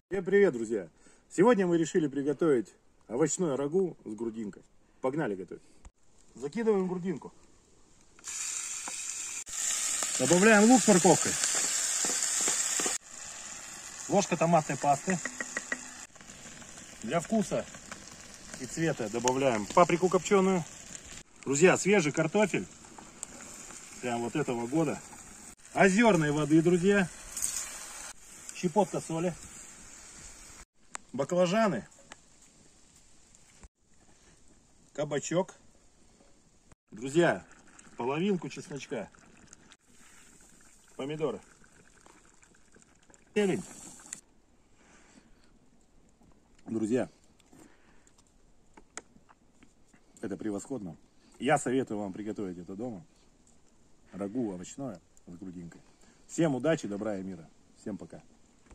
Всем привет, друзья! Сегодня мы решили приготовить овощное рагу с грудинкой. Погнали готовить. Закидываем грудинку. Добавляем лук с морковкой. Ложка томатной пасты. Для вкуса и цвета добавляем паприку копченую. Друзья, свежий картофель. Прям вот этого года. Озерной воды, друзья. Щепотка соли. Баклажаны. Кабачок. Друзья, половинку чесночка. Помидоры. Зелень. Друзья, это превосходно. Я советую вам приготовить это дома. Рагу овощное с грудинкой. Всем удачи, добра и мира. Всем пока.